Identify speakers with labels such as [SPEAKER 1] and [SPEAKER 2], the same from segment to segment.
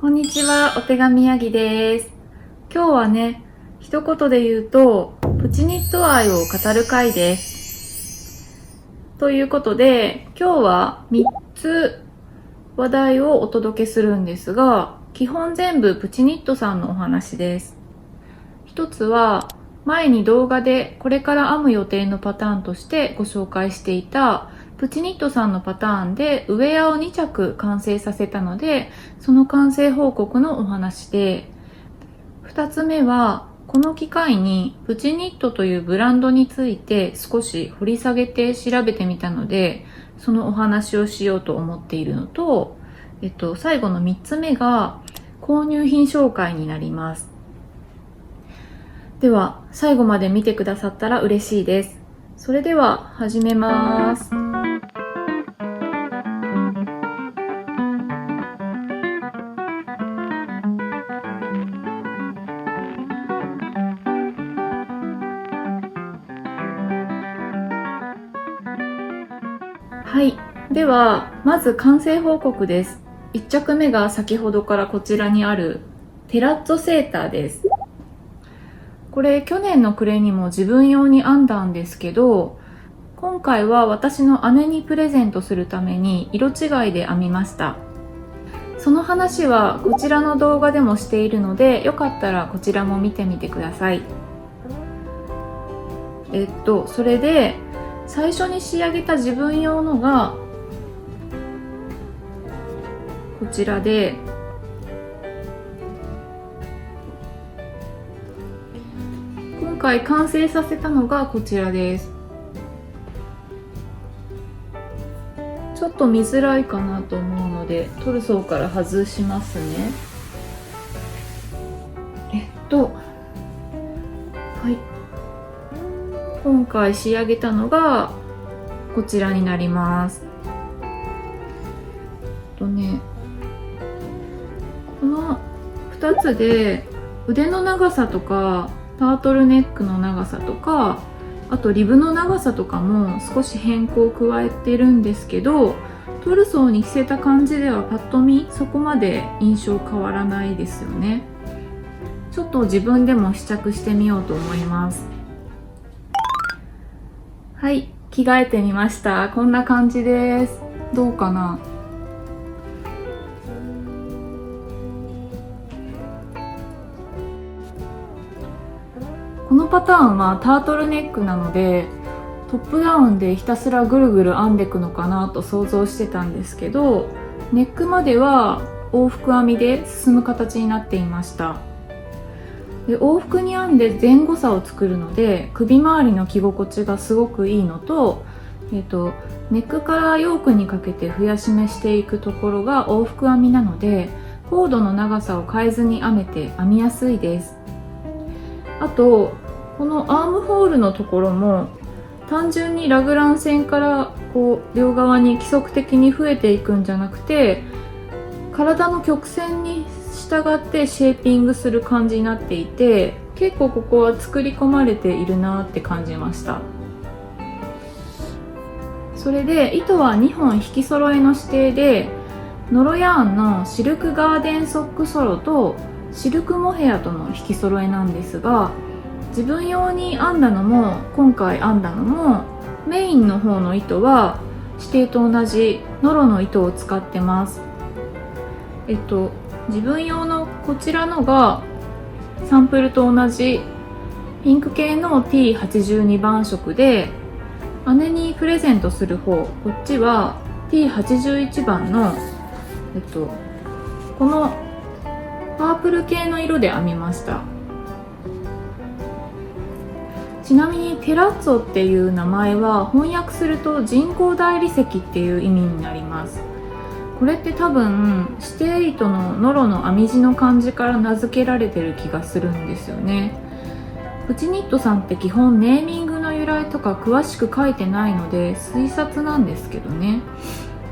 [SPEAKER 1] こんにちは、お手紙ヤギです。今日はね、一言で言うと、プチニット愛を語る回です。ということで、今日は3つ話題をお届けするんですが、基本全部プチニットさんのお話です。一つは、前に動画でこれから編む予定のパターンとしてご紹介していたプチニットさんのパターンでウェアを2着完成させたので、その完成報告のお話で、2つ目はこの機会にプチニットというブランドについて少し掘り下げて調べてみたので、そのお話をしようと思っているのと、最後の3つ目が購入品紹介になります。では最後まで見てくださったら嬉しいです。それでは始めます。はい、ではまず完成報告です。1着目が先ほどからこちらにあるテラッツォセーターです。これ去年の暮れにも自分用に編んだんですけど、今回は私の姉にプレゼントするために色違いで編みました。その話はこちらの動画でもしているので、よかったらこちらも見てみてください。それで最初に仕上げた自分用のがこちらで、今回完成させたのがこちらです。ちょっと見づらいかなと思うのでトルソーから外しますね。はい、今回仕上げたのがこちらになります。この2つで腕の長さとかタートルネックの長さとか、あとリブの長さとかも少し変更を加えてるんですけど、トルソーに着せた感じではパッと見そこまで印象変わらないですよね。ちょっと自分でも試着してみようと思います。はい、着替えてみました。こんな感じです。どうかな。このパターンはタートルネックなので、トップダウンでひたすらぐるぐる編んでいくのかなと想像してたんですけど、ネックまでは往復編みで進む形になっていました。で、往復に編んで前後差を作るので首周りの着心地がすごくいいのと、ネックからヨークにかけて増やし目していくところが往復編みなので、コードの長さを変えずに編めて編みやすいです。あとこのアームホールのところも単純にラグラン線からこう両側に規則的に増えていくんじゃなくて、体の曲線に従ってシェーピングする感じになっていて、結構ここは作り込まれているなって感じました。それで糸は2本引き揃えの指定で、ノロヤーンのシルクガーデンソックソロとシルクモヘアとの引き揃えなんですが、自分用に編んだのも今回編んだのもメインの方の糸は指定と同じノロの糸を使ってます。自分用のこちらのがサンプルと同じピンク系の T82 番色で、姉にプレゼントする方、こっちは T81 番のこのパープル系の色で編みました。ちなみにテラッツォっていう名前は翻訳すると人工大理石っていう意味になります。これって多分指定糸のノロの編み地の感じから名付けられてる気がするんですよね。プチニットさんって基本ネーミングの由来とか詳しく書いてないので推察なんですけどね。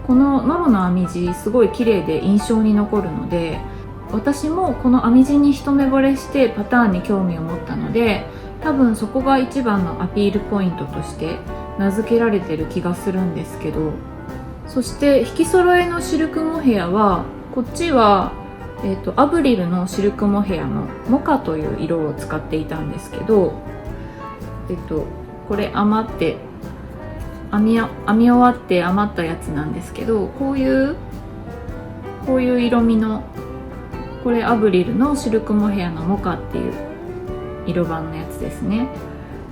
[SPEAKER 1] このノロの編み地すごい綺麗で印象に残るので、私もこの編み地に一目惚れしてパターンに興味を持ったので、多分そこが一番のアピールポイントとして名付けられてる気がするんですけど、そして引き揃えのシルクモヘアはこっちはアブリルのシルクモヘアのモカという色を使っていたんですけど、これ余って編み終わって余ったやつなんですけど、こういう色味の、これアブリルのシルクモヘアのモカっていう色版のやつですね。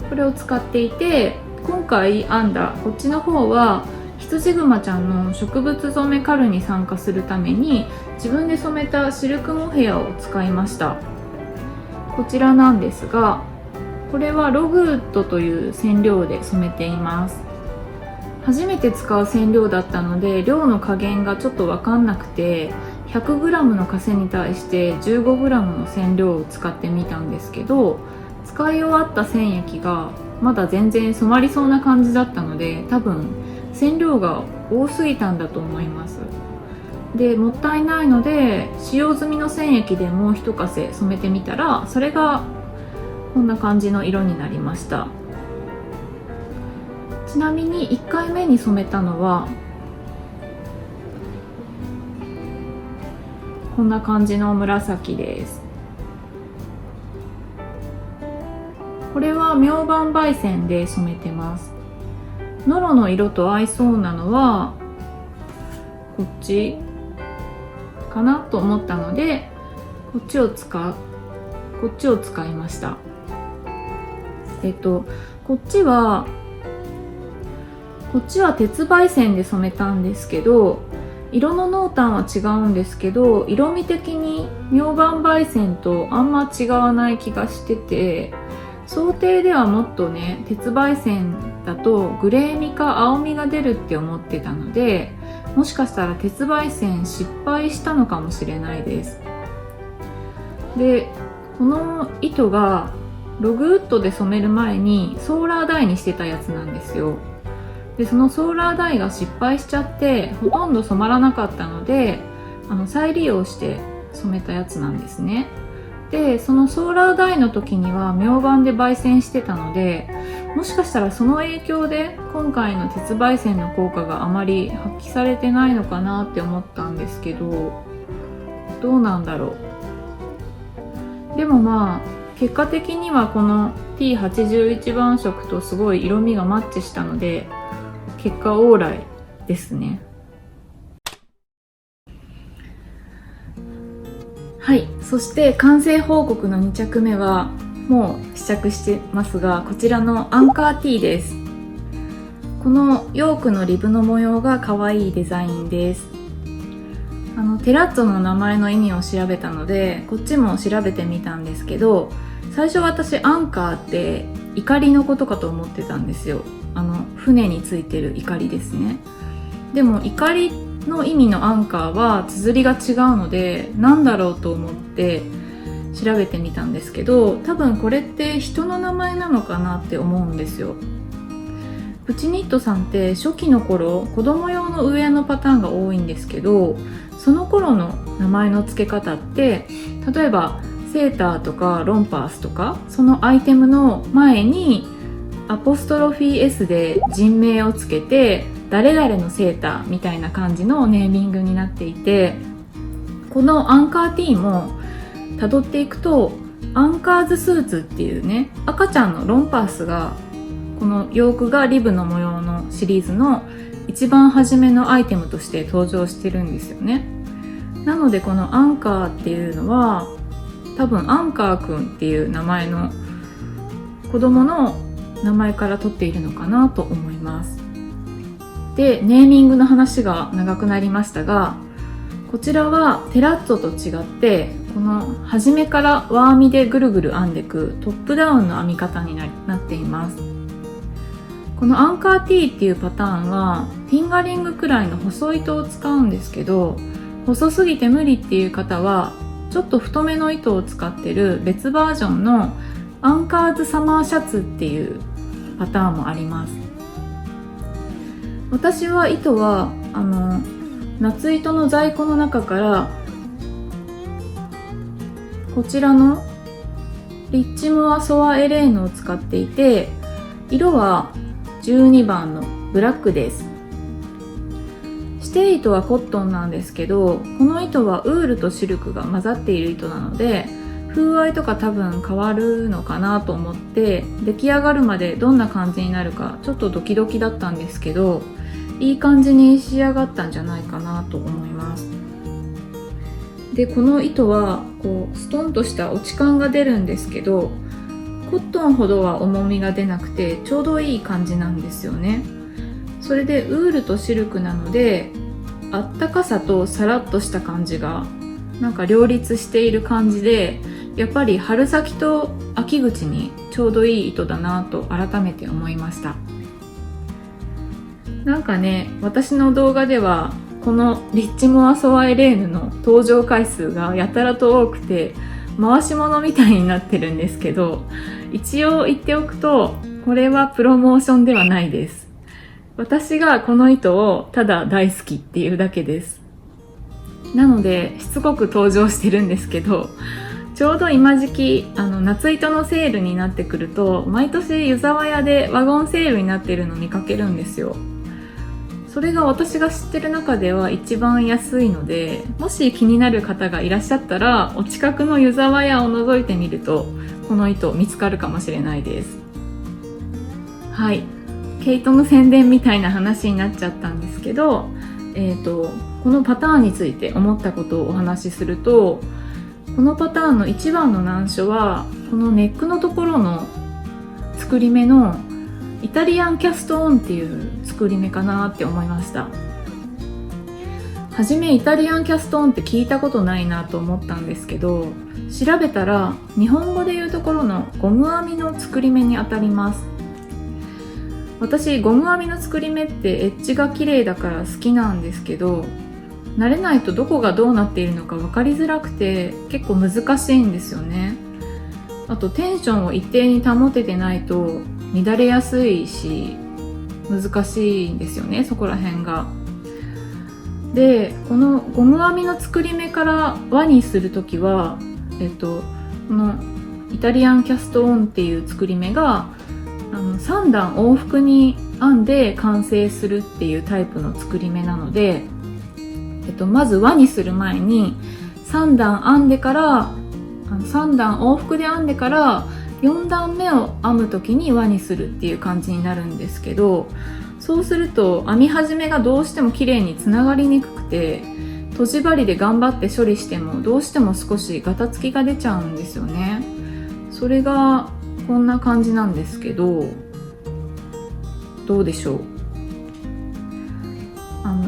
[SPEAKER 1] これを使っていて、今回編んだこっちの方は羊グマちゃんの植物染めカルに参加するために自分で染めたシルクモヘアを使いました。こちらなんですが、これはログウッドという染料で染めています。初めて使う染料だったので量の加減がちょっと分かんなくて、 100g のカセに対して 15g の染料を使ってみたんですけど、使い終わった染液がまだ全然染まりそうな感じだったので、多分染料が多すぎたんだと思います。で、もったいないので使用済みの染液でもう一かせ染めてみたら、それがこんな感じの色になりました。ちなみに1回目に染めたのはこんな感じの紫です。これは明晩焙煎で染めてます。ノロの色と合いそうなのはこっちかなと思ったので、こっちを使いました。こっちは鉄焙煎で染めたんですけど、色の濃淡は違うんですけど、色味的に明晩焙煎とあんま違わない気がしてて、想定ではもっとね、鉄焙煎だとグレー味か青みが出るって思ってたので、もしかしたら鉄焙煎失敗したのかもしれないです。で、この糸がログウッドで染める前にソーラーダイにしてたやつなんですよ。で、そのソーラーダイが失敗しちゃってほとんど染まらなかったので、再利用して染めたやつなんですね。で、そのソーラーダイの時には明晩で焙煎してたので、もしかしたらその影響で今回の鉄焙煎の効果があまり発揮されてないのかなって思ったんですけど、どうなんだろう。でもまあ結果的にはこの T81 番色とすごい色味がマッチしたので、結果オーライですね。はい、そして完成報告の2着目はもう試着してますが、こちらのアンカー T です。このヨークのリブの模様が可愛いデザインです。テラッツォの名前の意味を調べたので、こっちも調べてみたんですけど、最初私アンカーって怒りのことかと思ってたんですよ。船についてる怒りですね。でも怒りの意味のアンカーは綴りが違うので、なんだろうと思って調べてみたんですけど、多分これって人の名前なのかなって思うんですよ。プチニットさんって初期の頃子供用のウェアのパターンが多いんですけど、その頃の名前の付け方って、例えばセーターとかロンパースとか、そのアイテムの前にアポストロフィー S で人名をつけて、誰々のセーターみたいな感じのネーミングになっていて、このアンカー T も辿っていくとアンカーズスーツっていうね、赤ちゃんのロンパースが、このヨークがリブの模様のシリーズの一番初めのアイテムとして登場してるんですよね。なのでこのアンカーっていうのは多分アンカーくんっていう名前の子供の名前から取っているのかなと思います。で、ネーミングの話が長くなりましたが、こちらはテラッツォと違って、この初めから輪編みでぐるぐる編んでいくトップダウンの編み方になっています。このアンカー T っていうパターンはフィンガリングくらいの細い糸を使うんですけど、細すぎて無理っていう方はちょっと太めの糸を使ってる別バージョンのアンカーズサマーシャツっていうパターンもあります。私は糸は夏糸の在庫の中からこちらのリッチモアソアエレーヌを使っていて、色は12番のブラックです。指定糸はコットンなんですけど、この糸はウールとシルクが混ざっている糸なので、風合いとか多分変わるのかなと思って、出来上がるまでどんな感じになるかちょっとドキドキだったんですけど、いい感じに仕上がったんじゃないかなと思います。で、この糸はこうストンとした落ち感が出るんですけど、コットンほどは重みが出なくてちょうどいい感じなんですよね。それでウールとシルクなので、あったかさとサラッとした感じがなんか両立している感じで、やっぱり春先と秋口にちょうどいい糸だなと改めて思いました。なんかね、私の動画ではこのリッチモアソワイレーヌの登場回数がやたらと多くて回し物みたいになってるんですけど、一応言っておくと、これはプロモーションではないです。私がこの糸をただ大好きっていうだけです。なのでしつこく登場してるんですけど、ちょうど今時期夏糸のセールになってくると、毎年湯沢屋でワゴンセールになっているのを見かけるんですよ。それが私が知ってる中では一番安いので、もし気になる方がいらっしゃったら、お近くの湯沢屋を覗いてみるとこの糸見つかるかもしれないです。はい、毛糸の宣伝みたいな話になっちゃったんですけど、このパターンについて思ったことをお話しすると、このパターンの一番の難所はこのネックのところの作り目のイタリアンキャストオンっていう作り目かなって思いました。はじめイタリアンキャストオンって聞いたことないなと思ったんですけど、調べたら日本語でいうところのゴム編みの作り目にあたります。私ゴム編みの作り目ってエッジが綺麗だから好きなんですけど、慣れないとどこがどうなっているのか分かりづらくて結構難しいんですよね。あとテンションを一定に保ててないと乱れやすいし難しいんですよね、そこら辺が。で、このゴム編みの作り目から輪にするときは、このイタリアンキャストオンっていう作り目が3段往復に編んで完成するっていうタイプの作り目なので、まず輪にする前に3段編んでから、3段往復で編んでから4段目を編む時に輪にするっていう感じになるんですけど、そうすると編み始めがどうしても綺麗につながりにくくて、とじ針で頑張って処理してもどうしても少しガタつきが出ちゃうんですよね。それがこんな感じなんですけど、どうでしょう。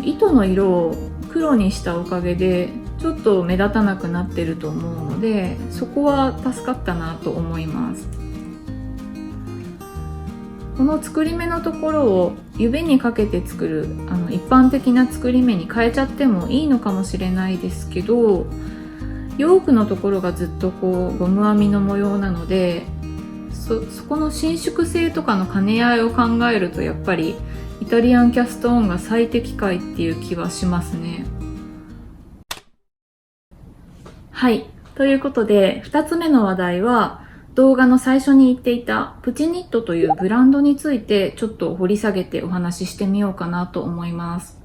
[SPEAKER 1] 糸の色を黒にしたおかげでちょっと目立たなくなってると思うので、そこは助かったなと思います。この作り目のところを指にかけて作る一般的な作り目に変えちゃってもいいのかもしれないですけど、ヨークのところがずっとこうゴム編みの模様なので、そこの伸縮性とかの兼ね合いを考えると、やっぱりイタリアンキャストオンが最適解っていう気はしますね。はい、ということで2つ目の話題は、動画の最初に言っていたプチニットというブランドについてちょっと掘り下げてお話ししてみようかなと思います。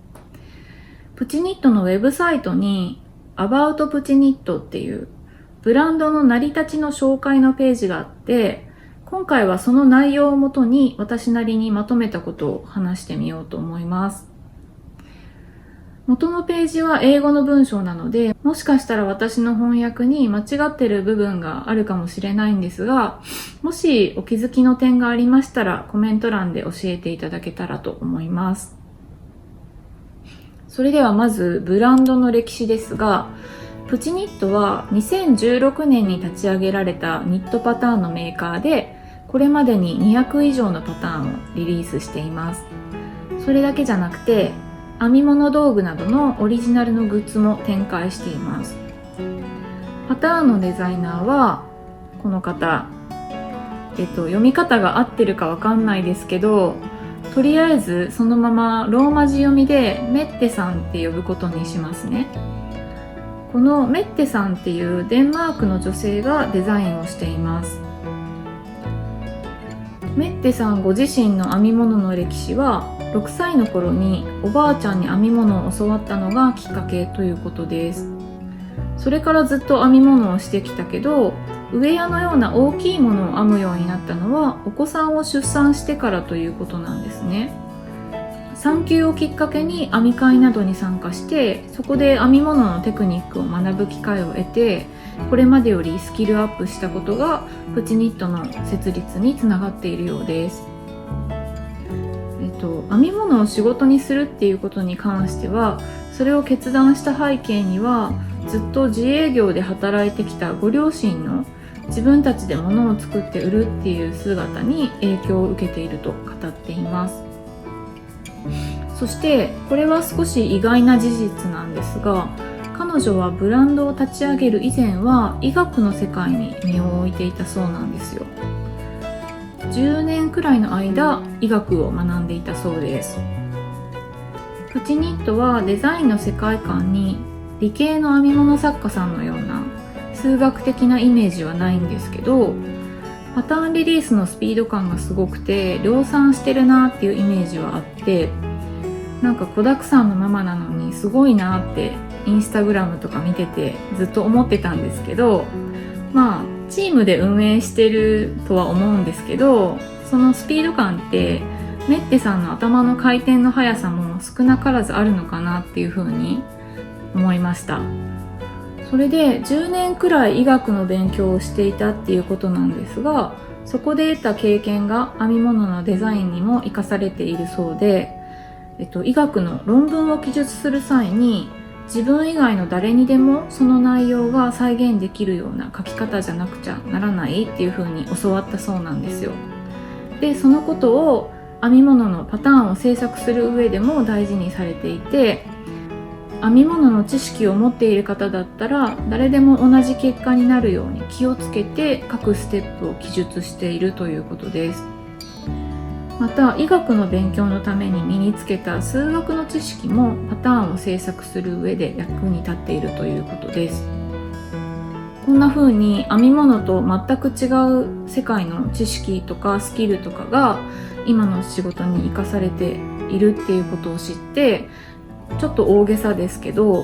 [SPEAKER 1] プチニットのウェブサイトに About プチニットっていうブランドの成り立ちの紹介のページがあって、今回はその内容をもとに私なりにまとめたことを話してみようと思います。元のページは英語の文章なので、もしかしたら私の翻訳に間違ってる部分があるかもしれないんですが、もしお気づきの点がありましたらコメント欄で教えていただけたらと思います。それではまずブランドの歴史ですが、プチニットは2016年に立ち上げられたニットパターンのメーカーで、これまでに200以上のパターンをリリースしています。それだけじゃなくて、編み物道具などのオリジナルのグッズも展開しています。パターンのデザイナーはこの方、読み方が合ってるかわかんないですけど、とりあえずそのままローマ字読みでメッテさんって呼ぶことにしますね。このメッテさんっていうデンマークの女性がデザインをしています。メッテさんご自身の編み物の歴史は6歳の頃におばあちゃんに編み物を教わったのがきっかけということです。それからずっと編み物をしてきたけど、ウェアのような大きいものを編むようになったのはお子さんを出産してからということなんですね。産休をきっかけに編み会などに参加して、そこで編み物のテクニックを学ぶ機会を得て、これまでよりスキルアップしたことがプチニットの設立につながっているようです。編み物を仕事にするっていうことに関しては、それを決断した背景には、ずっと自営業で働いてきたご両親の自分たちで物を作って売るっていう姿に影響を受けていると語っています。そしてこれは少し意外な事実なんですが、彼女はブランドを立ち上げる以前は医学の世界に身を置いていたそうなんですよ。10年くらいの間医学を学んでいたそうです。プチニットはデザインの世界観に理系の編み物作家さんのような数学的なイメージはないんですけど、パターンリリースのスピード感がすごくて量産してるなっていうイメージはあって、なんか子だくさんのママなのにすごいなってインスタグラムとか見ててずっと思ってたんですけど、チームで運営してるとは思うんですけど、そのスピード感ってメッテさんの頭の回転の速さも少なからずあるのかなっていうふうに思いました。それで10年くらい医学の勉強をしていたっていうことなんですが、そこで得た経験が編み物のデザインにも生かされているそうで、医学の論文を記述する際に自分以外の誰にでもその内容が再現できるような書き方じゃなくちゃならないっていう風に教わったそうなんですよ。で、そのことを編み物のパターンを制作する上でも大事にされていて、編み物の知識を持っている方だったら誰でも同じ結果になるように気をつけて各ステップを記述しているということです。また医学の勉強のために身につけた数学の知識もパターンを制作する上で役に立っているということです。こんな風に編み物と全く違う世界の知識とかスキルとかが今の仕事に生かされているっていうことを知って、ちょっと大げさですけど、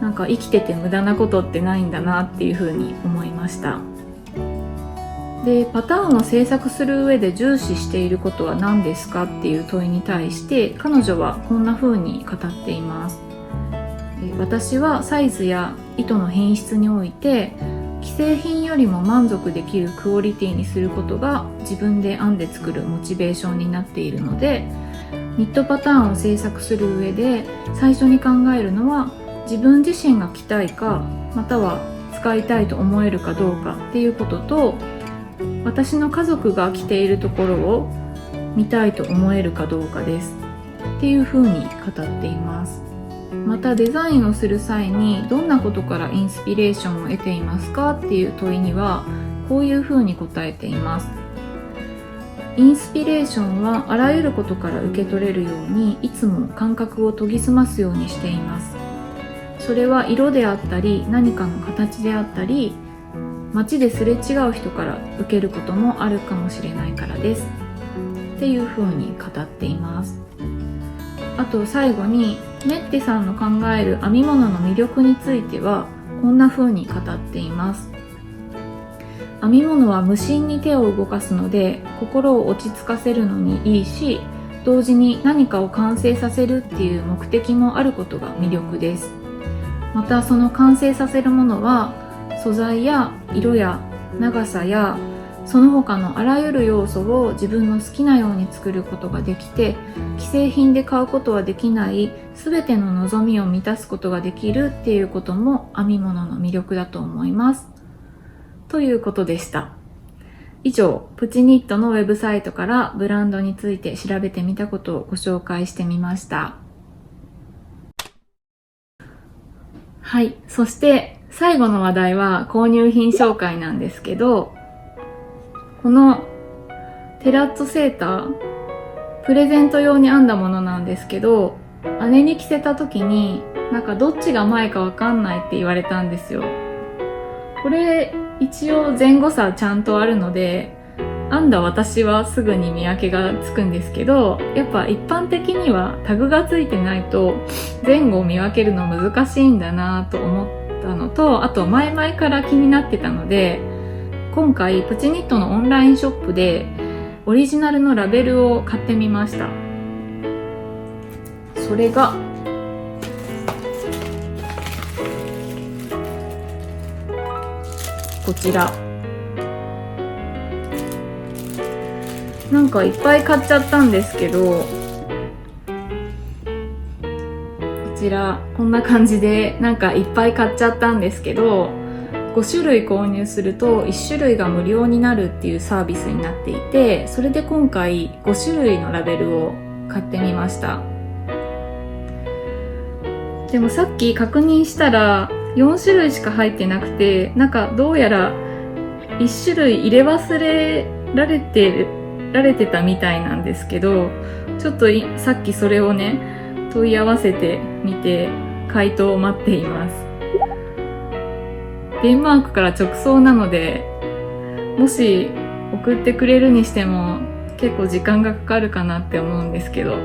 [SPEAKER 1] なんか生きてて無駄なことってないんだなっていう風に思いました。で、パターンを制作する上で重視していることは何ですかっていう問いに対して彼女はこんな風に語っています。私はサイズや糸の品質において既製品よりも満足できるクオリティにすることが自分で編んで作るモチベーションになっているので、ニットパターンを制作する上で最初に考えるのは自分自身が着たいか、または使いたいと思えるかどうかっていうことと、私の家族が着ているところを見たいと思えるかどうかですっていうふうに語っています。またデザインをする際にどんなことからインスピレーションを得ていますかっていう問いにはこういうふうに答えています。インスピレーションはあらゆることから受け取れるようにいつも感覚を研ぎ澄ますようにしています。それは色であったり何かの形であったり街ですれ違う人から受けることもあるかもしれないからですっていうふうに語っています。あと最後にメッテさんの考える編み物の魅力についてはこんなふうに語っています。編み物は無心に手を動かすので心を落ち着かせるのにいいし、同時に何かを完成させるっていう目的もあることが魅力です。またその完成させるものは素材や色や長さやその他のあらゆる要素を自分の好きなように作ることができて、既製品で買うことはできない全ての望みを満たすことができるっていうことも編み物の魅力だと思いますということでした。以上、プチニットのウェブサイトからブランドについて調べてみたことをご紹介してみました。はい、そして最後の話題は購入品紹介なんですけど、このテラッツォセーター、プレゼント用に編んだものなんですけど、姉に着せた時になんかどっちが前かわかんないって言われたんですよ。これ一応前後差ちゃんとあるので、編んだ私はすぐに見分けがつくんですけど、やっぱ一般的にはタグがついてないと前後を見分けるの難しいんだなと思ったのと、あと前々から気になってたので、今回プチニットのオンラインショップでオリジナルのラベルを買ってみました。それがこちら。なんかいっぱい買っちゃったんですけど、こちらこんな感じでなんかいっぱい買っちゃったんですけど、5種類購入すると1種類が無料になるっていうサービスになっていて、それで今回5種類のラベルを買ってみました。でもさっき確認したら4種類しか入ってなくて、なんかどうやら1種類入れ忘れられてたみたいなんですけど、ちょっとさっきそれをね問い合わせてみて回答を待っています。デンマークから直送なので、もし送ってくれるにしても結構時間がかかるかなって思うんですけど、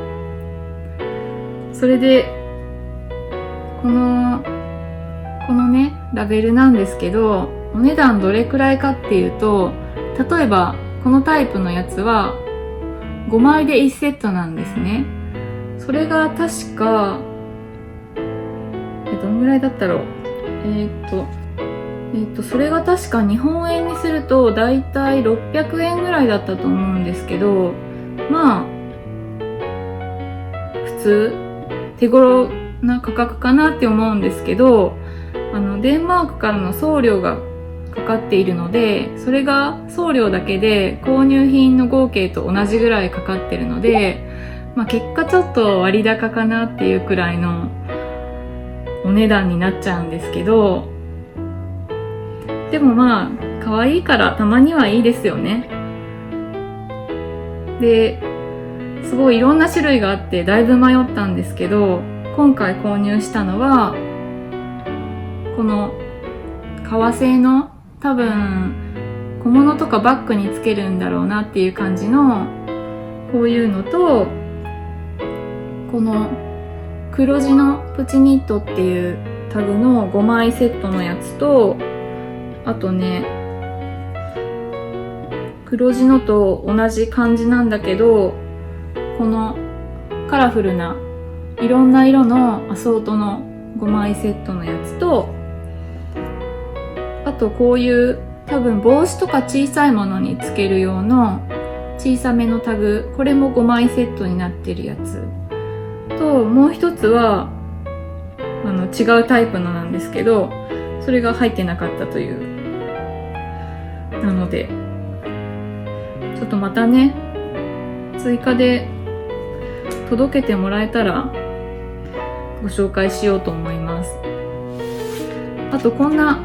[SPEAKER 1] それでこのねラベルなんですけど、お値段どれくらいかっていうと、例えばこのタイプのやつは5枚で1セットなんですね。それが確かどんぐらいだったろう。それが確か日本円にするとだいたい600円ぐらいだったと思うんですけど、まあ普通手頃な価格かなって思うんですけど、デンマークからの送料がかかっているので、それが送料だけで購入品の合計と同じぐらいかかってるので、結果ちょっと割高かなっていうくらいのお値段になっちゃうんですけど、でも可愛いからたまにはいいですよね。で、すごいいろんな種類があってだいぶ迷ったんですけど、今回購入したのはこの革製の、多分小物とかバッグにつけるんだろうなっていう感じのこういうのと、この黒地のプチニットっていうタグの5枚セットのやつと、あとね黒地のと同じ感じなんだけど、このカラフルないろんな色のアソートの5枚セットのやつと、あとこういう多分帽子とか小さいものにつける用の小さめのタグ、これも5枚セットになってるやつと、もう一つは違うタイプのなんですけど、それが入ってなかったという。なのでちょっとまたね追加で届けてもらえたらご紹介しようと思います。あとこんな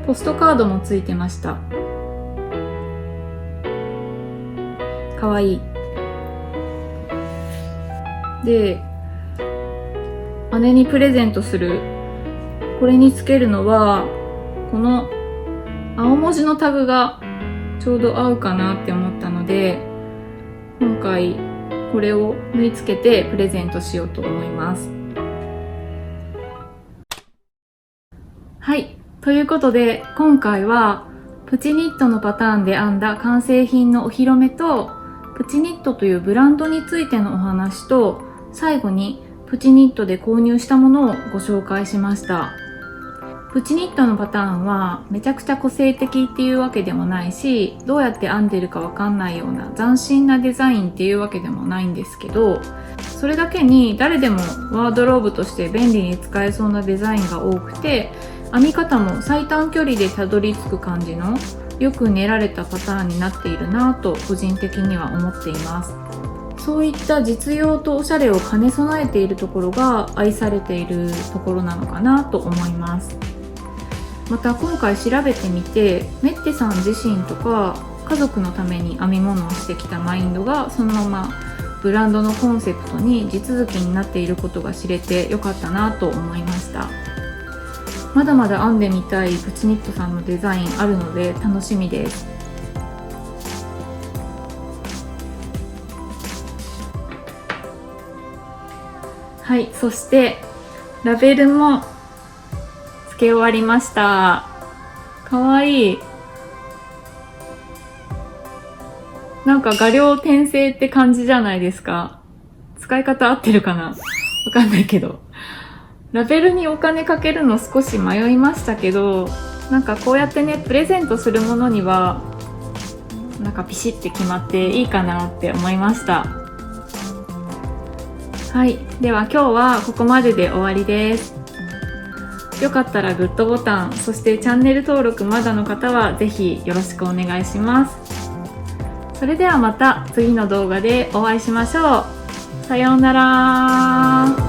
[SPEAKER 1] ポストカードもついてました。かわいい。で、姉にプレゼントするこれにつけるのはこの青文字のタグがちょうど合うかなって思ったので、今回これを縫い付けてプレゼントしようと思います。はい、ということで今回はプチニットのパターンで編んだ完成品のお披露目と、プチニットというブランドについてのお話と、最後にプチニットで購入したものをご紹介しました。プチニットのパターンはめちゃくちゃ個性的っていうわけでもないし、どうやって編んでるかわかんないような斬新なデザインっていうわけでもないんですけど、それだけに誰でもワードローブとして便利に使えそうなデザインが多くて、編み方も最短距離でたどり着く感じのよく練られたパターンになっているなぁと個人的には思っています。そういった実用とおしゃれを兼ね備えているところが愛されているところなのかなと思います。また今回調べてみて、メッテさん自身とか家族のために編み物をしてきたマインドがそのままブランドのコンセプトに地続きになっていることが知れてよかったなと思いました。まだまだ編んでみたいプチニットさんのデザインあるので楽しみです。はい、そしてラベルも付け終わりました。かわいい。なんか画料転生って感じじゃないですか。使い方合ってるかな？わかんないけど。ラベルにお金かけるの少し迷いましたけど、なんかこうやってね、プレゼントするものにはなんかピシッて決まっていいかなって思いました。はい、では今日はここまでで終わりです。よかったらグッドボタン、そしてチャンネル登録まだの方はぜひよろしくお願いします。それではまた次の動画でお会いしましょう。さようなら。